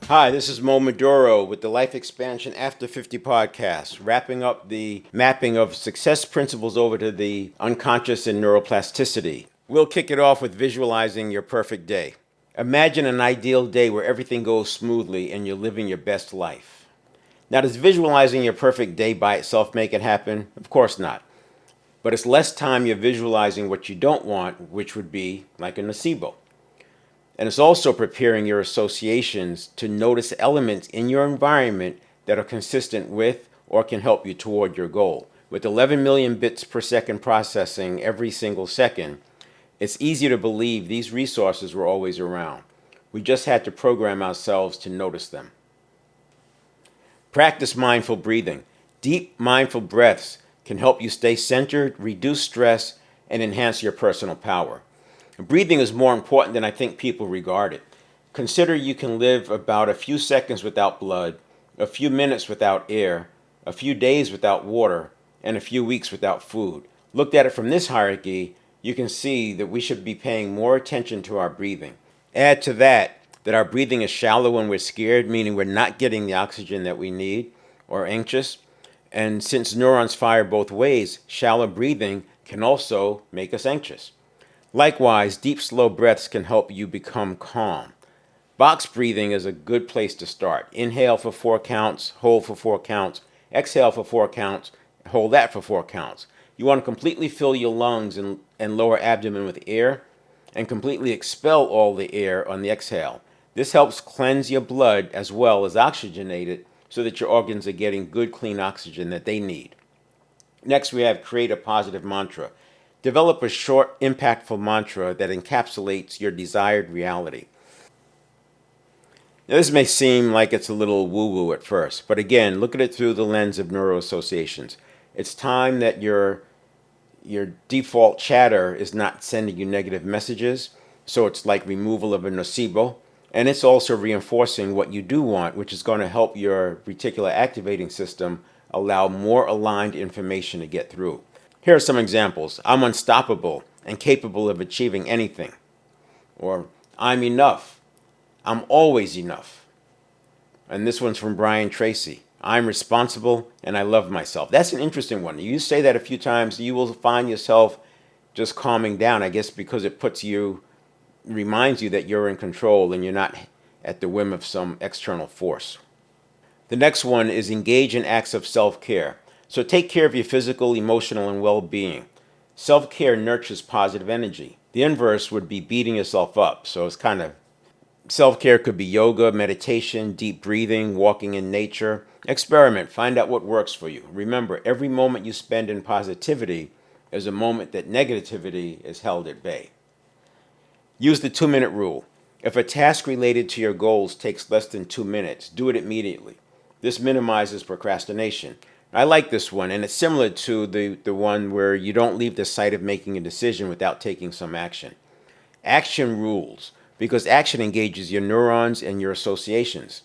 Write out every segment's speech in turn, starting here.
Hi, this is Mo Maduro with the Life Expansion After 50 podcast, wrapping up the mapping of success principles over to the unconscious and neuroplasticity. We'll kick it off with visualizing your perfect day. Imagine an ideal day where everything goes smoothly and you're living your best life. Now, does visualizing your perfect day by itself make it happen? Of course not. But it's less time you're visualizing what you don't want, which would be like a nocebo. And it's also preparing your associations to notice elements in your environment that are consistent with or can help you toward your goal. With 11 million bits per second processing every single second, it's easy to believe these resources were always around. We just had to program ourselves to notice them. Practice mindful breathing. Deep, mindful breaths can help you stay centered, reduce stress, and enhance your personal power. Breathing is more important than I think people regard it. Consider you can live about a few seconds without blood, a few minutes without air, a few days without water, and a few weeks without food. Looked at it from this hierarchy, you can see that we should be paying more attention to our breathing. Add to that our breathing is shallow when we're scared, meaning we're not getting the oxygen that we need, or anxious. And since neurons fire both ways, shallow breathing can also make us anxious. Likewise, deep, slow breaths can help you become calm. Box breathing is a good place to start. Inhale for 4 counts, hold for 4 counts, exhale for 4 counts, hold that for 4 counts. You want to completely fill your lungs and lower abdomen with air and completely expel all the air on the exhale. This helps cleanse your blood as well as oxygenate it so that your organs are getting good, clean oxygen that they need. Next, we have create a positive mantra. Develop a short, impactful mantra that encapsulates your desired reality. Now, this may seem like it's a little woo-woo at first, but again, look at it through the lens of neuroassociations. It's time that your default chatter is not sending you negative messages, so it's like removal of a nocebo, and it's also reinforcing what you do want, which is going to help your reticular activating system allow more aligned information to get through. Here are some examples. I'm unstoppable and capable of achieving anything. Or, I'm enough. I'm always enough. And this one's from Brian Tracy. I'm responsible and I love myself. That's an interesting one. You say that a few times, you will find yourself just calming down, I guess because it reminds you that you're in control and you're not at the whim of some external force. The next one is engage in acts of self-care. So take care of your physical, emotional, and well-being. Self-care nurtures positive energy. The inverse would be beating yourself up. So it's kind of, self-care could be yoga, meditation, deep breathing, walking in nature. Experiment. Find out what works for you. Remember, every moment you spend in positivity is a moment that negativity is held at bay. Use the 2-minute rule. If a task related to your goals takes less than 2 minutes, do it immediately. This minimizes procrastination. I like this one, and it's similar to the one where you don't leave the site of making a decision without taking some action. Action rules, because action engages your neurons and your associations.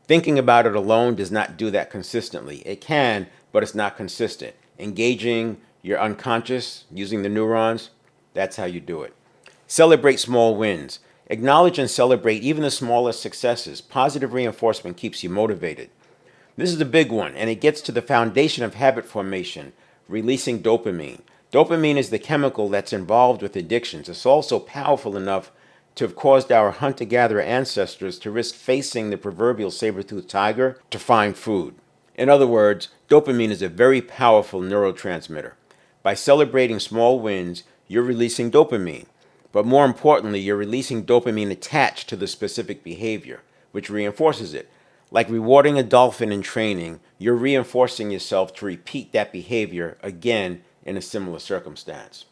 Thinking about it alone does not do that consistently. It can, but it's not consistent. Engaging your unconscious, using the neurons, that's how you do it. Celebrate small wins. Acknowledge and celebrate even the smallest successes. Positive reinforcement keeps you motivated. This is a big one, and it gets to the foundation of habit formation, releasing dopamine. Dopamine is the chemical that's involved with addictions. It's also powerful enough to have caused our hunter-gatherer ancestors to risk facing the proverbial saber-toothed tiger to find food. In other words, dopamine is a very powerful neurotransmitter. By celebrating small wins, you're releasing dopamine. But more importantly, you're releasing dopamine attached to the specific behavior, which reinforces it. Like rewarding a dolphin in training, you're reinforcing yourself to repeat that behavior again in a similar circumstance.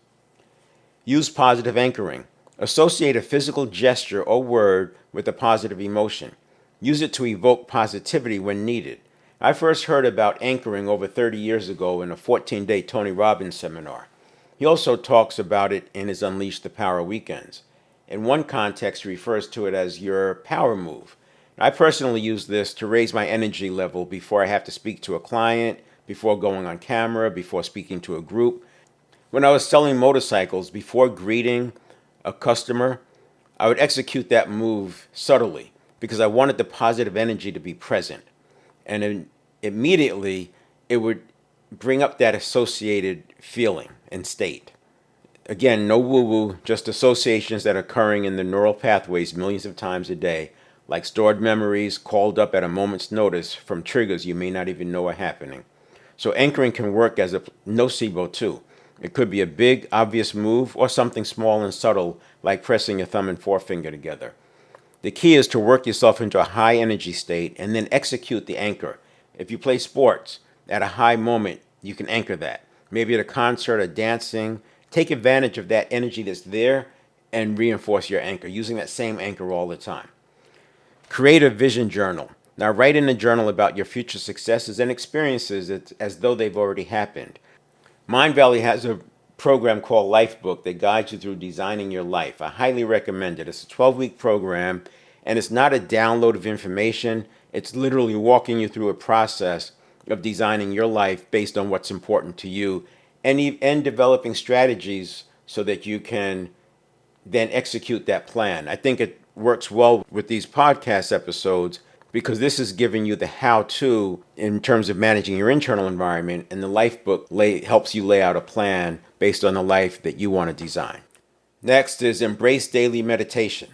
Use positive anchoring. Associate a physical gesture or word with a positive emotion. Use it to evoke positivity when needed. I first heard about anchoring over 30 years ago in a 14-day Tony Robbins seminar. He also talks about it in his Unleash the Power weekends. In one context, he refers to it as your power move. I personally use this to raise my energy level before I have to speak to a client, before going on camera, before speaking to a group. When I was selling motorcycles, before greeting a customer, I would execute that move subtly. because I wanted the positive energy to be present. And then immediately it would bring up that associated feeling and state. Again, no woo-woo, just associations that are occurring in the neural pathways millions of times a day, like stored memories called up at a moment's notice from triggers you may not even know are happening. So anchoring can work as a nocebo too. It could be a big, obvious move or something small and subtle, like pressing your thumb and forefinger together. The key is to work yourself into a high energy state and then execute the anchor. If you play sports, at a high moment, you can anchor that. Maybe at a concert or dancing, take advantage of that energy that's there and reinforce your anchor, using that same anchor all the time. Create a vision journal. Now, write in a journal about your future successes and experiences as though they've already happened. Mind Valley has a program called Lifebook that guides you through designing your life. I highly recommend it. It's a 12-week program, and it's not a download of information. It's literally walking you through a process of designing your life based on what's important to you, and developing strategies so that you can then execute that plan. I think it works well with these podcast episodes because this is giving you the how-to in terms of managing your internal environment, and the life book helps you lay out a plan based on the life that you want to design. Next is embrace daily meditation.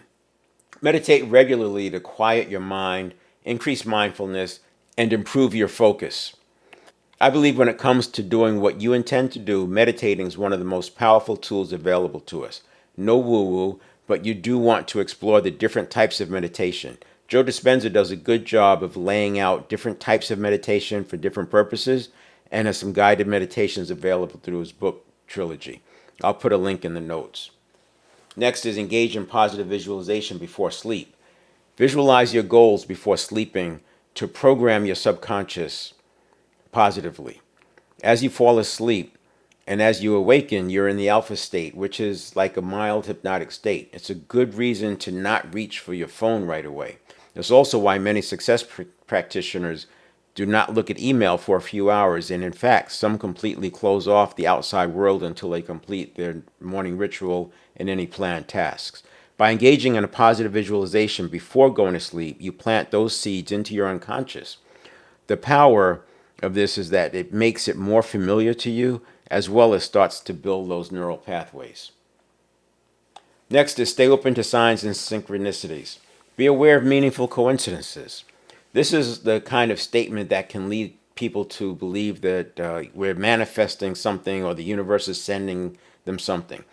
Meditate regularly to quiet your mind, increase mindfulness, and improve your focus. I believe when it comes to doing what you intend to do, meditating is one of the most powerful tools available to us. No woo-woo, but you do want to explore the different types of meditation. Joe Dispenza does a good job of laying out different types of meditation for different purposes, and has some guided meditations available through his book trilogy. I'll put a link in the notes. Next is engage in positive visualization before sleep. Visualize your goals before sleeping to program your subconscious positively. As you fall asleep and as you awaken, you're in the alpha state, which is like a mild hypnotic state. It's a good reason to not reach for your phone right away. It's also why many success practitioners do not look at email for a few hours, and in fact, some completely close off the outside world until they complete their morning ritual and any planned tasks. By engaging in a positive visualization before going to sleep, you plant those seeds into your unconscious. The power of this is that it makes it more familiar to you, as well as starts to build those neural pathways. Next is stay open to signs and synchronicities. Be aware of meaningful coincidences. This is the kind of statement that can lead people to believe that we're manifesting something or the universe is sending them something.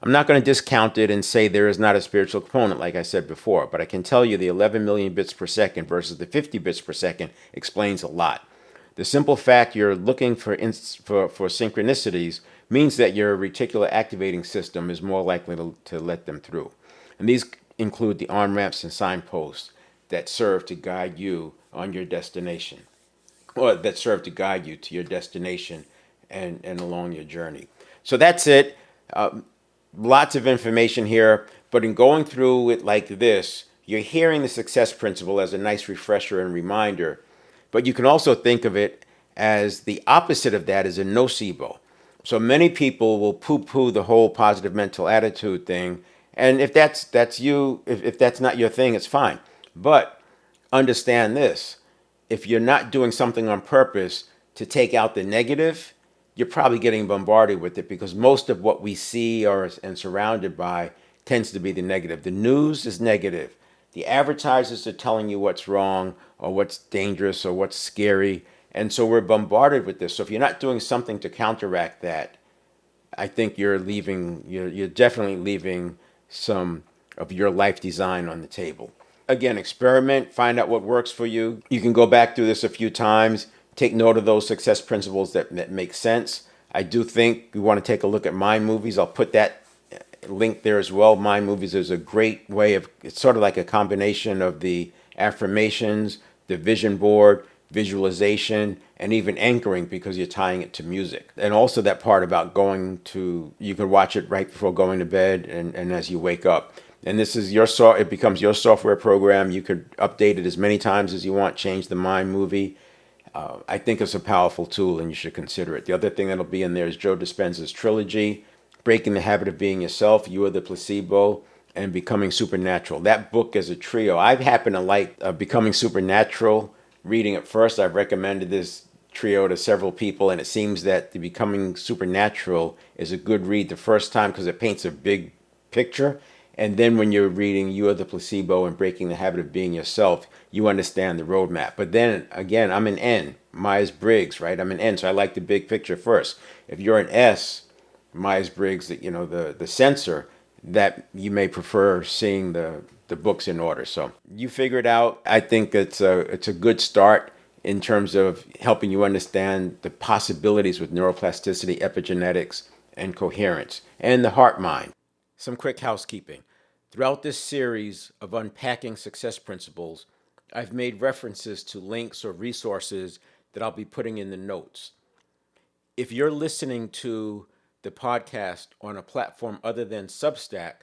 I'm not going to discount it and say there is not a spiritual component, like I said before, but I can tell you the 11 million bits per second versus the 50 bits per second explains a lot. The simple fact you're looking for synchronicities means that your reticular activating system is more likely to let them through. And these include the on-ramps and signposts that serve to guide you on your destination, or that serve to guide you to your destination and along your journey. So that's it. Lots of information here, but in going through it like this, you're hearing the success principle as a nice refresher and reminder, but you can also think of it as the opposite of that is a nocebo. So many people will poo-poo the whole positive mental attitude thing, and if that's you, if that's not your thing, it's fine. But understand this: if you're not doing something on purpose to take out the negative, you're probably getting bombarded with it, because most of what we see and surrounded by tends to be the negative. The news is negative. The advertisers are telling you what's wrong or what's dangerous or what's scary. And so we're bombarded with this. So if you're not doing something to counteract that, I think you're definitely leaving some of your life design on the table. Again, experiment, find out what works for you. You can go back through this a few times, take note of those success principles that make sense. I do think we want to take a look at Mind Movies. I'll put that link there as well. Mind Movies is a great way it's sort of like a combination of the affirmations, the vision board, visualization, and even anchoring, because you're tying it to music. And also that part about you can watch it right before going to bed and as you wake up. And this is it becomes your software program. You could update it as many times as you want, change the Mind Movie. I think it's a powerful tool and you should consider it. The other thing that'll be in there is Joe Dispenza's trilogy, Breaking the Habit of Being Yourself, You Are the Placebo, and Becoming Supernatural. That book is a trio. I happen to like Becoming Supernatural. Reading it first, I've recommended this trio to several people, and it seems that the Becoming Supernatural is a good read the first time because it paints a big picture. And then when you're reading You Are the Placebo and Breaking the Habit of Being Yourself, you understand the roadmap. But then again, I'm an N, Myers-Briggs, right? I'm an N, so I like the big picture first. If you're an S, Myers-Briggs, the sensor, that you may prefer seeing the books in order. So you figure it out. I think it's a good start in terms of helping you understand the possibilities with neuroplasticity, epigenetics, and coherence, and the heart mind. Some quick housekeeping. Throughout this series of Unpacking Success Principles, I've made references to links or resources that I'll be putting in the notes. If you're listening to the podcast on a platform other than Substack,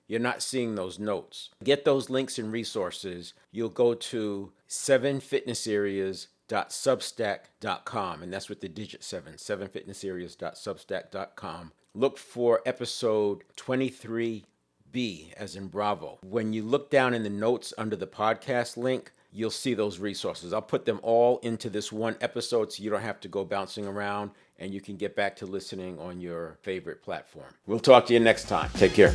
you're not seeing those notes. Get those links and resources. You'll go to 7fitnessareas.substack.com, and that's with the digit 7, 7fitnessareas.substack.com. Look for episode 23B, as in Bravo. When you look down in the notes under the podcast link, you'll see those resources. I'll put them all into this one episode so you don't have to go bouncing around, and you can get back to listening on your favorite platform. We'll talk to you next time. Take care.